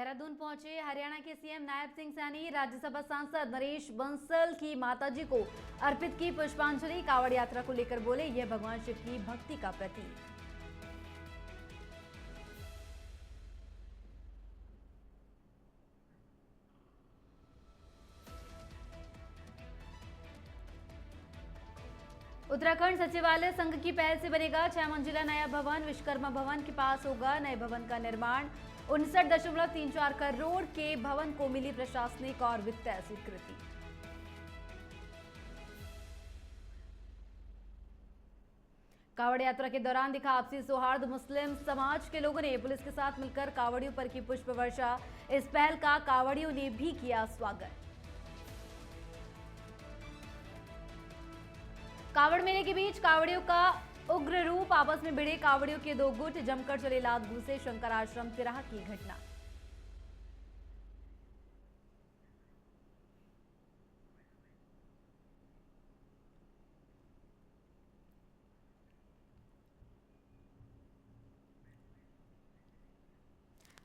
देहरादून पहुंचे हरियाणा के सीएम नायब सिंह सैनी राज्यसभा सांसद नरेश बंसल की माताजी को अर्पित की पुष्पांजलि। कावड़ यात्रा को लेकर बोले, यह भगवान शिव की भक्ति का प्रतीक। उत्तराखंड सचिवालय संघ की पहल से बनेगा 6 मंजिला नया भवन। विश्वकर्मा भवन के पास होगा नए भवन का निर्माण। 59.34 करोड़ के भवन को मिली प्रशासनिक और वित्तीय स्वीकृति। कावड़ यात्रा के दौरान दिखा आपसी सौहार्द। मुस्लिम समाज के लोगों ने पुलिस के साथ मिलकर कावड़ियों पर की पुष्प वर्षा। इस पहल का कावड़ियों ने भी किया स्वागत। कावड़ मेले के बीच कावड़ियों का उग्र रूप। आपस में भिड़े कावड़ियों के दो गुट, जमकर चले लात घूसे। शंकर आश्रम तिराह की घटना।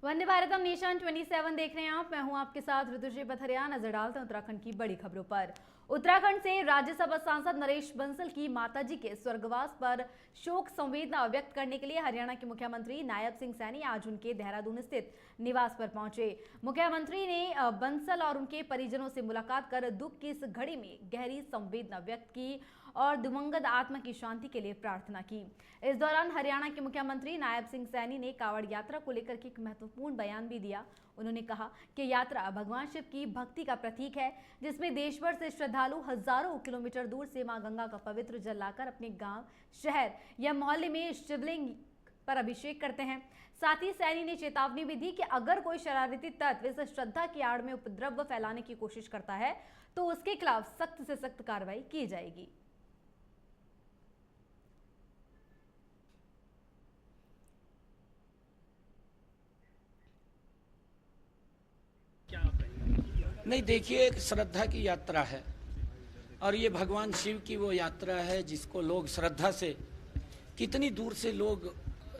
वंदे भारतम नेशन 27 देख रहे हैं आप। मैं हूं आपके साथ ऋतुश्री पथरिया। नजर डालते हैं उत्तराखंड की बड़ी खबरों पर। उत्तराखंड से राज्यसभा सांसद नरेश बंसल की माताजी के स्वर्गवास पर शोक संवेदना व्यक्त करने के लिए हरियाणा के मुख्यमंत्री नायब सिंह सैनी आज उनके देहरादून स्थित निवास पर पहुंचे। मुख्यमंत्री ने बंसल और उनके परिजनों से मुलाकात कर दुख की इस घड़ी में गहरी संवेदना व्यक्त की और दिवंगत आत्मा की शांति के लिए प्रार्थना की। इस दौरान हरियाणा के मुख्यमंत्री नायब सिंह सैनी ने कावड़ यात्रा को लेकर के एक महत्वपूर्ण बयान भी दिया। उन्होंने कहा कि यात्रा भगवान शिव की भक्ति का प्रतीक है, जिसमें देश भर से श्रद्धालु हजारों किलोमीटर दूर से मां गंगा का पवित्र जल लाकर अपने गांव, शहर या मोहल्ले में शिवलिंग पर अभिषेक करते हैं। साथ ही सैनी ने चेतावनी भी दी कि अगर कोई शरारती तत्व इस श्रद्धा की आड़ में उपद्रव फैलाने की कोशिश करता है तो उसके खिलाफ सख्त से सख्त कार्रवाई की जाएगी। नहीं, देखिए, एक श्रद्धा की यात्रा है और ये भगवान शिव की वो यात्रा है जिसको लोग श्रद्धा से, कितनी दूर से लोग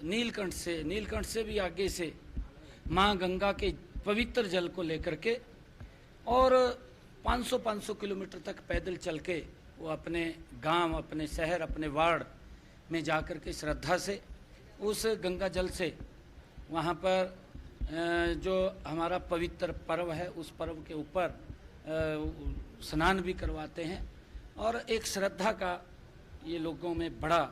नीलकंठ से भी आगे से माँ गंगा के पवित्र जल को लेकर के और 500 किलोमीटर तक पैदल चल के वो अपने गांव, अपने शहर, अपने वार्ड में जाकर के श्रद्धा से उस गंगा जल से वहाँ पर जो हमारा पवित्र पर्व है उस पर्व के ऊपर स्नान भी करवाते हैं और एक श्रद्धा का ये लोगों में बड़ा,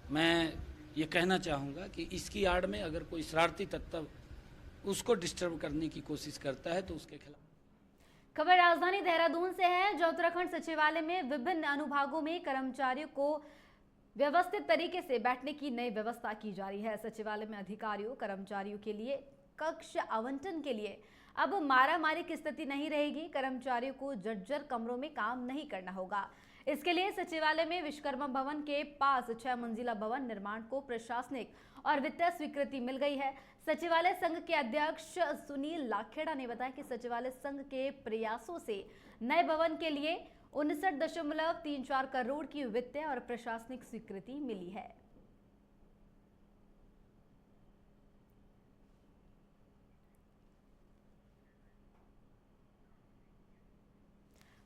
मैं ये कहना चाहूँगा कि इसकी आड़ में अगर कोई शरारती तत्व उसको डिस्टर्ब करने की कोशिश करता है तो उसके खिलाफ। खबर राजधानी देहरादून से है, जो उत्तराखंड सचिवालय में विभिन्न अनुभागों में कर्मचारियों को व्यवस्थित तरीके से बैठने की नई व्यवस्था की जा रही है। सचिवालय में अधिकारियों कर्मचारियों के लिए कक्ष आवंटन के लिए अब मारामारी की स्थिति नहीं रहेगी। कर्मचारियों को जर्जर कमरों में काम नहीं करना होगा। इसके लिए सचिवालय में विश्वकर्मा भवन के पास 6 मंजिला भवन निर्माण को प्रशासनिक और वित्तीय स्वीकृति मिल गई है। सचिवालय संघ के अध्यक्ष सुनील लाखेड़ा ने बताया कि सचिवालय संघ के प्रयासों से नए भवन के लिए 59.34 करोड़ की वित्तीय और प्रशासनिक स्वीकृति मिली है।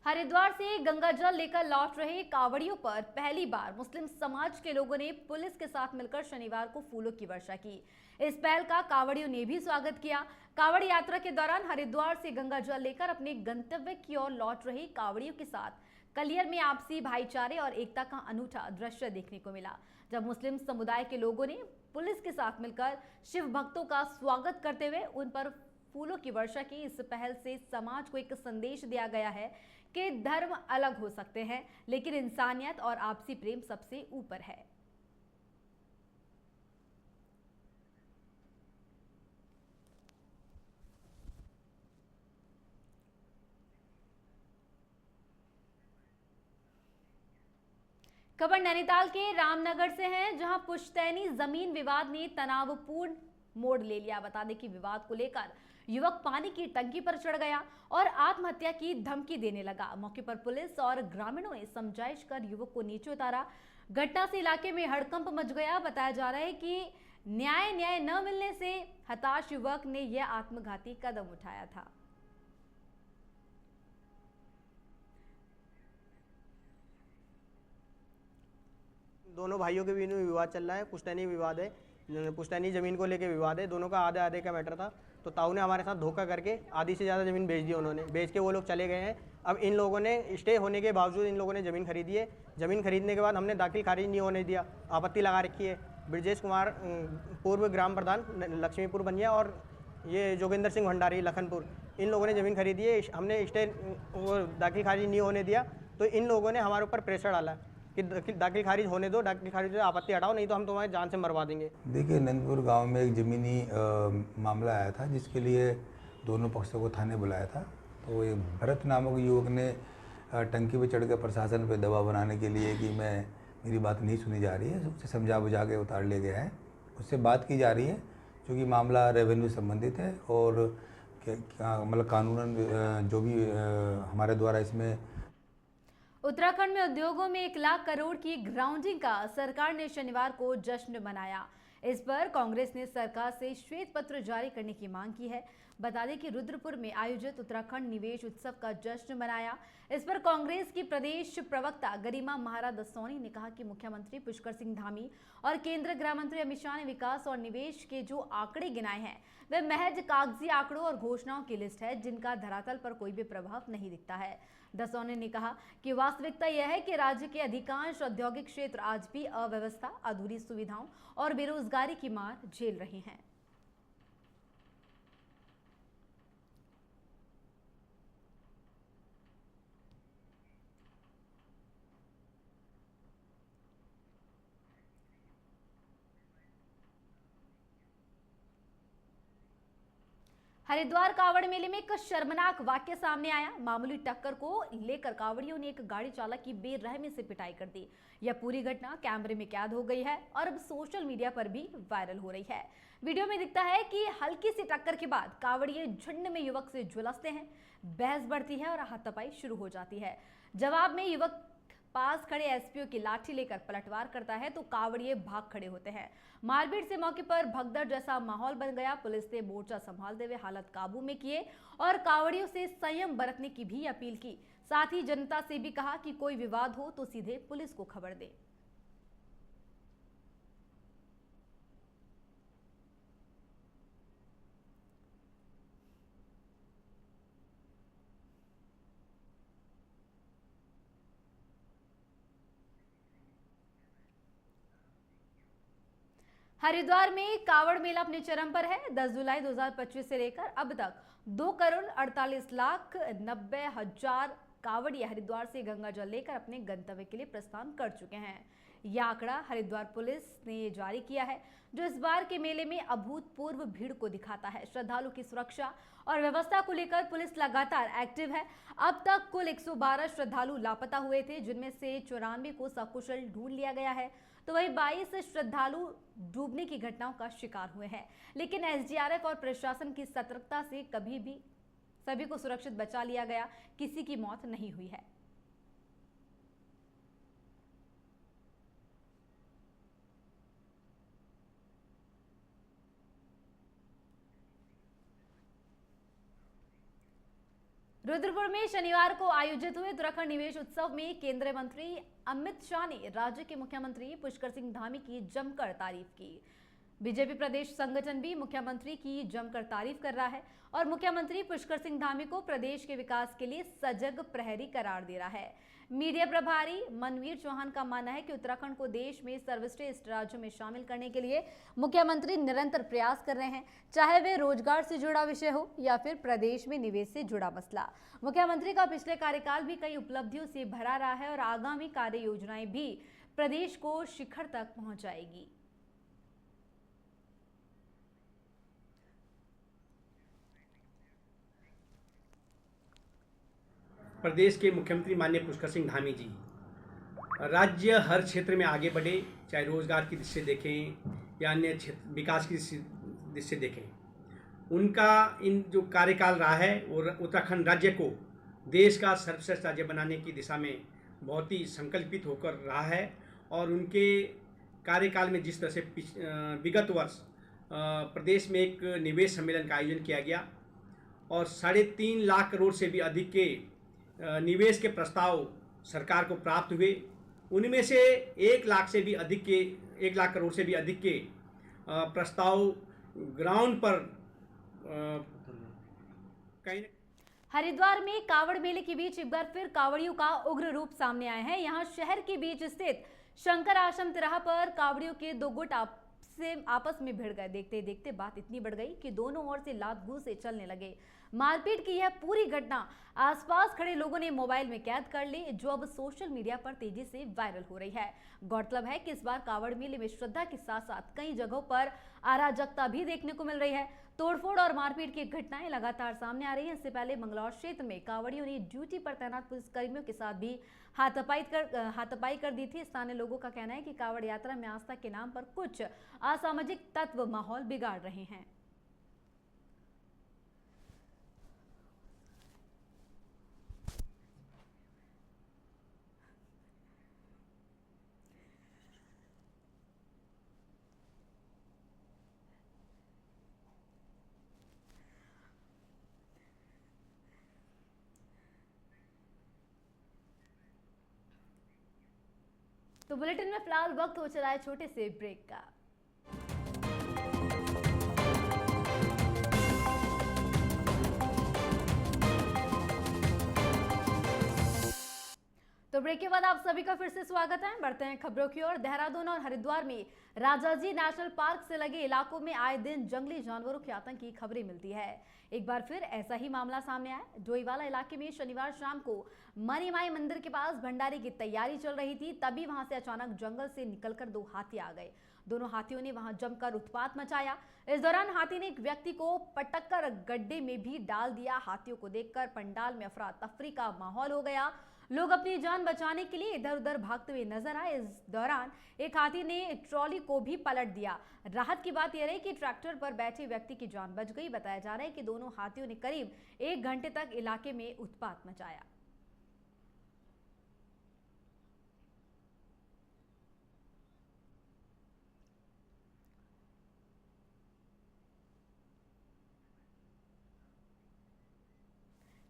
हरिद्वार से गंगा जल लेकर लौट रहे कावड़ियों पर पहली बार मुस्लिम समाज के लोगों ने पुलिस के साथ मिलकर शनिवार को फूलों की वर्षा की। इस पहल का कावड़ियों ने भी स्वागत किया। कावड़ यात्रा के दौरान हरिद्वार से गंगा जल लेकर अपने गंतव्य की ओर लौट रहे कावड़ियों के साथ कलियर में आपसी भाईचारे और एकता का अनूठा दृश्य देखने को मिला, जब मुस्लिम समुदाय के लोगों ने पुलिस के साथ मिलकर शिव भक्तों का स्वागत करते हुए उन पर फूलों की वर्षा की। इस पहल से समाज को एक संदेश दिया गया है कि धर्म अलग हो सकते हैं, लेकिन इंसानियत और आपसी प्रेम सबसे ऊपर है। खबर नैनीताल के रामनगर से है, जहां पुश्तैनी जमीन विवाद ने तनावपूर्ण मोड़ ले लिया। बता दें कि विवाद को लेकर युवक पानी की टंकी पर चढ़ गया और आत्महत्या की धमकी देने लगा। मौके पर पुलिस और ग्रामीणों ने समझाइश कर युवक को नीचे उतारा। घटना से इलाके में हड़कंप मच गया। बताया जा रहा है कि न्याय न मिलने से हताश युवक ने यह आत्मघाती कदम उठाया था। दोनों भाइयों के बीच में विवाद चल रहा है, पुश्तैनी विवाद है, पुश्तैनी ज़मीन को लेके विवाद है। दोनों का आधे आधे का मैटर था। तो ताऊ ने हमारे साथ धोखा करके आधी से ज़्यादा ज़मीन बेच दी। उन्होंने बेच के वो लोग चले गए हैं। अब इन लोगों ने स्टे होने के बावजूद इन लोगों ने ज़मीन खरीदी है। ज़मीन खरीदने के बाद हमने दाखिल खारिज नहीं होने दिया, आपत्ति लगा रखी है। ब्रजेश कुमार पूर्व ग्राम प्रधान लक्ष्मीपुर बनिया और ये जोगिंदर सिंह भंडारी लखनपुर, इन लोगों ने ज़मीन खरीदी है। हमने स्टे वो दाखिल खारिज नहीं होने दिया, तो इन लोगों ने हमारे ऊपर प्रेशर डाला कि दाखिल खारिज होने दो, दाखिल खारिज से आपत्ति हटाओ, नहीं तो हम तुम्हारी जान से मरवा देंगे। देखिए, नंदपुर गांव में एक ज़मीनी मामला आया था जिसके लिए दोनों पक्षों को थाने बुलाया था। तो एक भरत नामक युवक ने टंकी पे चढ़ कर प्रशासन पे दबाव बनाने के लिए कि मेरी बात नहीं सुनी जा रही है, उससे समझा बुझा के उतार लिया गया है। उससे बात की जा रही है क्योंकि मामला रेवेन्यू संबंधित है और मतलब कानूनन जो भी हमारे द्वारा इसमें। उत्तराखंड में उद्योगों में 1 लाख करोड़ की ग्राउंडिंग का सरकार ने शनिवार को जश्न मनाया। इस पर कांग्रेस ने सरकार से श्वेत पत्र जारी करने की मांग की है। बता दें कि रुद्रपुर में आयोजित उत्तराखंड निवेश उत्सव का जश्न मनाया। इस पर कांग्रेस की प्रदेश प्रवक्ता गरिमा महाराज दसौनी ने कहा कि मुख्यमंत्री पुष्कर सिंह धामी और केंद्रीय गृह मंत्री अमित शाह ने विकास और निवेश के जो आंकड़े गिनाए हैं वे महज कागजी आंकड़ों और घोषणाओं की लिस्ट है, जिनका धरातल पर कोई भी प्रभाव नहीं दिखता है। दसौनी ने कहा कि वास्तविकता यह है कि राज्य के अधिकांश औद्योगिक क्षेत्र आज भी अव्यवस्था, अधूरी सुविधाओं और बेरोजगारी की मार झेल रहे हैं। हरिद्वार कावड़ मेले में एक शर्मनाक वाक्य सामने आया। मामूली टक्कर को लेकर कावड़ियों ने एक गाड़ी चालक की बेरहमी से पिटाई कर दी। यह पूरी घटना कैमरे में कैद हो गई है और अब सोशल मीडिया पर भी वायरल हो रही है। वीडियो में दिखता है कि हल्की सी टक्कर के बाद कावड़िए झुंड में युवक से झुलसते हैं, बहस बढ़ती है और हाथापाई शुरू हो जाती है। जवाब में युवक पास खड़े एसपीओ की लाठी लेकर पलटवार करता है तो कावड़िए भाग खड़े होते हैं। मारपीट से मौके पर भगदड़ जैसा माहौल बन गया। पुलिस ने मोर्चा संभालते हुए हालत काबू में किए और कावड़ियों से संयम बरतने की भी अपील की। साथ ही जनता से भी कहा कि कोई विवाद हो तो सीधे पुलिस को खबर दे। हरिद्वार में कावड़ मेला अपने चरम पर है। 10 जुलाई 2025 से लेकर अब तक 2,48,90,000 कावड़िए हरिद्वार से गंगा जल लेकर अपने गंतव्य के लिए प्रस्थान कर चुके हैं। यह आंकड़ा हरिद्वार पुलिस ने जारी किया है, जो इस बार के मेले में अभूतपूर्व भीड़ को दिखाता है। श्रद्धालु की सुरक्षा और व्यवस्था को लेकर पुलिस लगातार एक्टिव है। अब तक कुल 112 श्रद्धालु लापता हुए थे, जिनमें से 94 को सकुशल ढूंढ लिया गया है, तो वहीं 22 श्रद्धालु डूबने की घटनाओं का शिकार हुए हैं। लेकिन एसडीआरएफ और प्रशासन की सतर्कता से कभी भी सभी को सुरक्षित बचा लिया गया, किसी की मौत नहीं हुई है। रुद्रपुर में शनिवार को आयोजित हुए उत्तराखंड निवेश उत्सव में केंद्रीय मंत्री अमित शाह ने राज्य के मुख्यमंत्री पुष्कर सिंह धामी की जमकर तारीफ की। बीजेपी प्रदेश संगठन भी मुख्यमंत्री की जमकर तारीफ कर रहा है और मुख्यमंत्री पुष्कर सिंह धामी को प्रदेश के विकास के लिए सजग प्रहरी करार दे रहा है। मीडिया प्रभारी मनवीर चौहान का मानना है कि उत्तराखंड को देश में सर्वश्रेष्ठ राज्यों में शामिल करने के लिए मुख्यमंत्री निरंतर प्रयास कर रहे हैं, चाहे वे रोजगार से जुड़ा विषय हो या फिर प्रदेश में निवेश से जुड़ा मसला। मुख्यमंत्री का पिछले कार्यकाल भी कई उपलब्धियों से भरा रहा है और आगामी कार्य योजनाएं भी प्रदेश को शिखर तक पहुंचाएगी। प्रदेश के मुख्यमंत्री माननीय पुष्कर सिंह धामी जी राज्य हर क्षेत्र में आगे बढ़े, चाहे रोजगार की दृष्टि से देखें या अन्य क्षेत्र विकास की दृष्टि से देखें। उनका इन जो कार्यकाल रहा है और उत्तराखंड राज्य को देश का सर्वश्रेष्ठ राज्य बनाने की दिशा में बहुत ही संकल्पित होकर रहा है और उनके कार्यकाल में जिस तरह से विगत वर्ष प्रदेश में एक निवेश सम्मेलन का आयोजन किया गया और 3.5 लाख करोड़ से भी अधिक के निवेश के प्रस्ताव सरकार को प्राप्त हुए। उनमें से 1 लाख करोड़ से भी अधिक के प्रस्ताव ग्राउंड पर कहीं। हरिद्वार में कावड़ मेले के बीच एक बार फिर कावड़ियों का उग्र रूप सामने आया है। यहाँ शहर के बीच स्थित शंकर आश्रम तिराहा पर कावड़ियों के दो गुट आपस में भिड़ गए। देखते देखते बात इतनी बढ़ गई कि दोनों ओर से लात घूंसे चलने लगे। मारपीट की यह पूरी घटना आसपास खड़े लोगों ने मोबाइल में कैद कर ली, जो अब सोशल मीडिया पर तेजी से वायरल हो रही है। गौरतलब है कि इस बार कावड़ मेले में श्रद्धा के साथ साथ कई जगहों पर अराजकता भी देखने को मिल रही है। तोड़फोड़ और मारपीट की घटनाएं लगातार सामने आ रही हैं। इससे पहले मंगलौर क्षेत्र में कावड़ियों ने ड्यूटी पर तैनात पुलिसकर्मियों के साथ भी हाथापाई कर दी थी। स्थानीय लोगों का कहना है कि कावड़ यात्रा में आस्था के नाम पर कुछ असामाजिक तत्व माहौल बिगाड़ रहे हैं। तो बुलेटिन में फिलहाल वक्त हो चला है छोटे से ब्रेक का। तो ब्रेक के बाद आप सभी का फिर से स्वागत है। बढ़ते हैं खबरों की ओर। देहरादून और हरिद्वार में राजाजी नेशनल पार्क से लगे इलाकों में आए दिन जंगली जानवरों के आतंक की खबरें मिलती है। एक बार फिर ऐसा ही मामला सामने आया। डोईवाला इलाके में शनिवार शाम को मनीमाई मंदिर के पास भंडारे की तैयारी चल रही थी, तभी वहां से अचानक जंगल से निकलकर 2 हाथी आ गए। दोनों हाथियों ने वहां जमकर उत्पात मचाया। इस दौरान हाथी ने एक व्यक्ति को पटककर गड्ढे में भी डाल दिया। हाथियों को देखकर पंडाल में अफरा तफरी का माहौल हो गया। लोग अपनी जान बचाने के लिए इधर उधर भागते हुए नजर आए। इस दौरान एक हाथी ने ट्रॉली को भी पलट दिया। राहत की बात यह रही कि ट्रैक्टर पर बैठे व्यक्ति की जान बच गई। बताया जा रहा है कि दोनों हाथियों ने करीब 1 घंटे तक इलाके में उत्पात मचाया।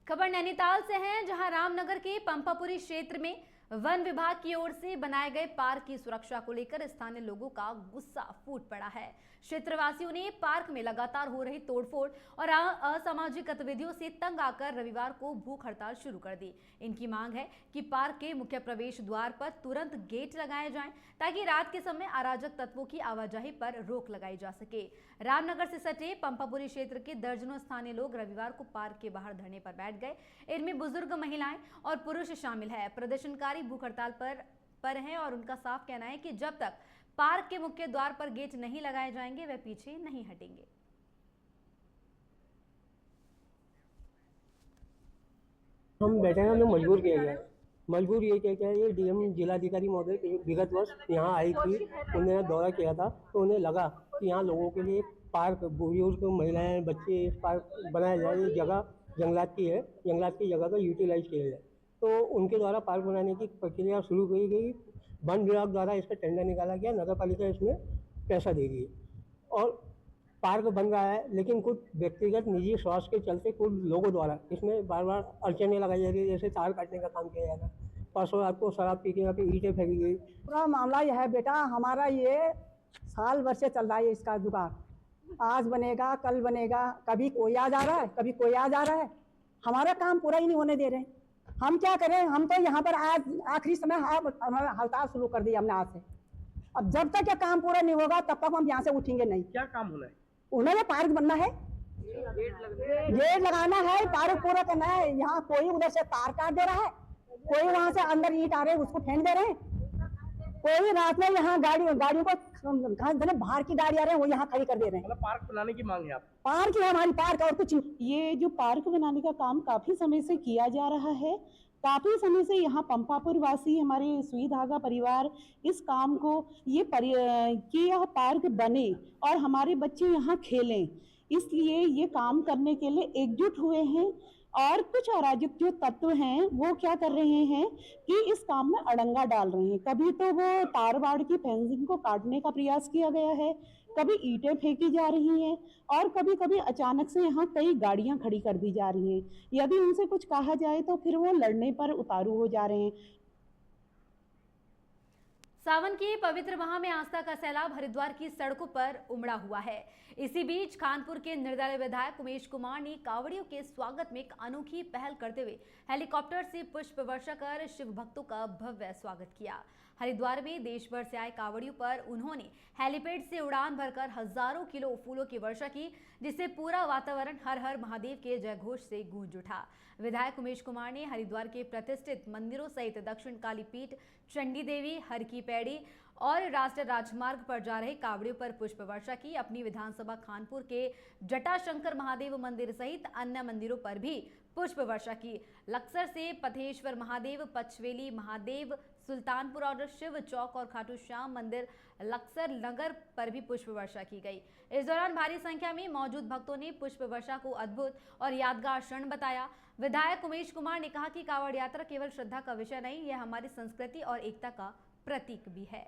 खबर नैनीताल से है, जहां रामनगर के पंपापुरी क्षेत्र में वन विभाग की ओर से बनाए गए पार्क की सुरक्षा को लेकर स्थानीय लोगों का गुस्सा फूट पड़ा है। क्षेत्रवासियों ने पार्क में लगातार हो रही तोड़फोड़ और असामाजिक गतिविधियों से तंग आकर रविवार को भूख हड़ताल शुरू कर दी। इनकी मांग है कि पार्क के मुख्य प्रवेश द्वार पर तुरंत गेट लगाए जाएं, ताकि रात के समय अराजक तत्वों की आवाजाही पर रोक लगाई जा सके। रामनगर से सटे पंपापुरी क्षेत्र के दर्जनों स्थानीय लोग रविवार को पार्क के बाहर धरने पर बैठ गए। इनमें बुजुर्ग, महिलाएं और पुरुष शामिल है। प्रदर्शनकारी भूख हड़ताल पर हैं और उनका साफ कहना है कि जब तक पार्क के मुख्य द्वार पर गेट नहीं लगाए जाएंगे वे पीछे नहीं हटेंगे। हम बैठे हैं, हमें मजबूर किया गया। मजबूर ये किया गया, ये डीएम जिलाधिकारी महोदय विगत वर्ष यहाँ आई थी, उन्होंने दौरा किया था, तो उन्हें लगा कि यहाँ लोगों के लिए पार्क, बुजुर्ग, महिलाएं, बच्चे, पार्क बनाया जाए। ये जगह जंगलात की है, जंगलात की जगह का यूटिलाइज किया जाए। तो उनके द्वारा पार्क बनाने की प्रक्रिया शुरू की गई। वन विभाग द्वारा इसका टेंडर निकाला गया, नगर पालिका इसमें पैसा दे रही है और पार्क बन रहा है। लेकिन कुछ व्यक्तिगत निजी स्वार्थ के चलते कुछ लोगों द्वारा इसमें बार बार अड़चनें लगाई जा रही है, जैसे तार काटने का काम किया जा रहा है। परसों रात को शराब पी के यहाँ पे ईंटें फेंकी गई। पूरा मामला यह है बेटा, हमारा ये साल भर से चल रहा है इसका जुगाड़। आज बनेगा, कल बनेगा, कभी कोई आ जा रहा है, कभी कोई आ जा रहा है। हमारा काम पूरा ही नहीं होने दे रहे। हम क्या करें? हम तो यहाँ पर आज आखिरी समय हमारा हड़ताल शुरू कर दी हमने आज से। अब जब तक ये काम पूरा नहीं होगा तब तक हम यहाँ से उठेंगे नहीं। क्या काम होना है? उन्होंने पार्क बनना है, गेट लगाना है, पार्क पूरा करना है। यहाँ कोई उधर से तार काट दे रहा है, कोई वहाँ से अंदर ईंट आ रहे हैं उसको फेंक दे रहे हैं, कोई रात में यहाँ गाड़ियों को बाहर की गाड़ी आ रहे हैं वो यहाँ खड़ी कर दे रहे हैं। मतलब पार्क बनाने की मांग है आप? पार्क है हमारी, पार्क और कुछ। ये जो पार्क बनाने का काम काफी समय से किया जा रहा है। काफी समय से यहाँ पंपापुर वासी, हमारे सुई धागा परिवार इस काम को कि यह पार्क बने और हमारे बच्चे यहाँ खेलें, इसलिए ये काम करने के लिए एकजुट हुए हैं। और कुछ अराजक जो तत्व हैं वो क्या कर रहे हैं कि इस काम में अड़ंगा डाल रहे हैं। कभी तो वो तार बाड़ की फेंसिंग को काटने का प्रयास किया गया है, कभी ईंटें फेंकी जा रही हैं और कभी कभी अचानक से यहाँ कई गाड़ियां खड़ी कर दी जा रही हैं। यदि उनसे कुछ कहा जाए तो फिर वो लड़ने पर उतारू हो जा रहे हैं। सावन की पवित्र माह में आस्था का सैलाब हरिद्वार की सड़कों पर उमड़ा हुआ है। इसी बीच कानपुर के निर्दलीय विधायक उमेश कुमार ने कांवड़ियों के स्वागत में एक अनोखी पहल करते हुए हेलीकॉप्टर से पुष्प वर्षा कर शिव भक्तों का भव्य स्वागत किया। हरिद्वार में देश भर से आए कांवड़ियों पर उन्होंने हेलीपैड से उड़ान भरकर हजारों किलो फूलों की वर्षा की, जिससे पूरा वातावरण हर हर महादेव के जयघोष से गूंज उठा। विधायक उमेश कुमार ने हरिद्वार के प्रतिष्ठित मंदिरों सहित दक्षिण काली पीठ, चंडी देवी, हर की पैड़ी और राष्ट्रीय राजमार्ग पर जा रहे कांवड़ियों पर पुष्प वर्षा की। अपनी विधानसभा कानपुर के जटाशंकर महादेव मंदिर सहित अन्य मंदिरों पर भी पुष्प वर्षा की। लक्सर से पथेश्वर महादेव, पचवेली महादेव, सुल्तानपुर और शिव चौक और खाटू श्याम मंदिर लक्सर नगर पर भी पुष्प वर्षा की गई। इस दौरान भारी संख्या में मौजूद भक्तों ने पुष्प वर्षा को अद्भुत और यादगार क्षण बताया। विधायक उमेश कुमार ने कहा कि कांवड़ यात्रा केवल श्रद्धा का विषय नहीं, यह हमारी संस्कृति और एकता का प्रतीक भी है।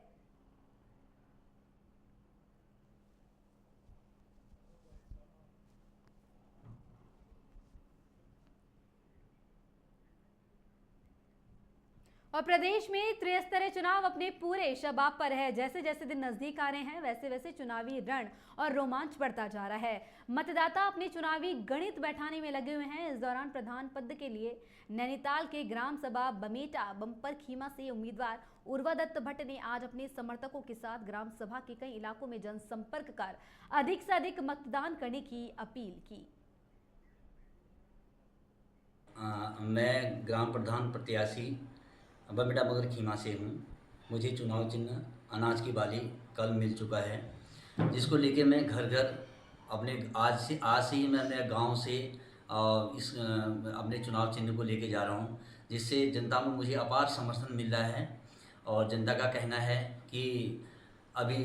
और प्रदेश में त्रिस्तरीय चुनाव अपने पूरे शबाब पर है। जैसे जैसे दिन नजदीक आ रहे हैं वैसे वैसे चुनावी रण और रोमांच बढ़ता जा रहा है। मतदाता अपने चुनावी गणित बैठाने में लगे हुए हैं। इस दौरान प्रधान पद के लिए नैनीताल के ग्राम सभा बमेटा बम्पर खीमा से उम्मीदवार उर्वा दत्त भट्ट ने आज अपने समर्थकों के साथ ग्राम सभा के कई इलाकों में जनसंपर्क कर अधिक से अधिक मतदान करने की अपील की। मैं ग्राम प्रधान प्रत्याशी बमेटा बगर खीमा से हूँ। मुझे चुनाव चिन्ह अनाज की बाली कल मिल चुका है, जिसको लेके मैं घर घर अपने आज से ही मैं अपने गांव से इस अपने चुनाव चिन्ह को लेके जा रहा हूँ, जिससे जनता में मुझे अपार समर्थन मिल रहा है। और जनता का कहना है कि अभी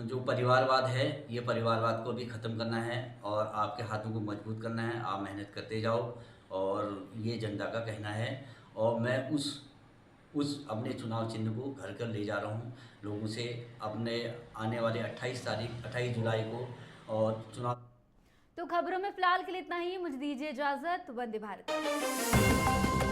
जो परिवारवाद है, ये परिवारवाद को भी ख़त्म करना है और आपके हाथों को मजबूत करना है। आप मेहनत करते जाओ, और ये जनता का कहना है। और मैं उस अपने चुनाव चिन्ह को घर घर ले जा रहा हूँ लोगों से अपने आने वाले 28 जुलाई को और चुनाव। तो खबरों में फिलहाल के लिए इतना ही। मुझे दीजिए इजाजत। वंदे भारत।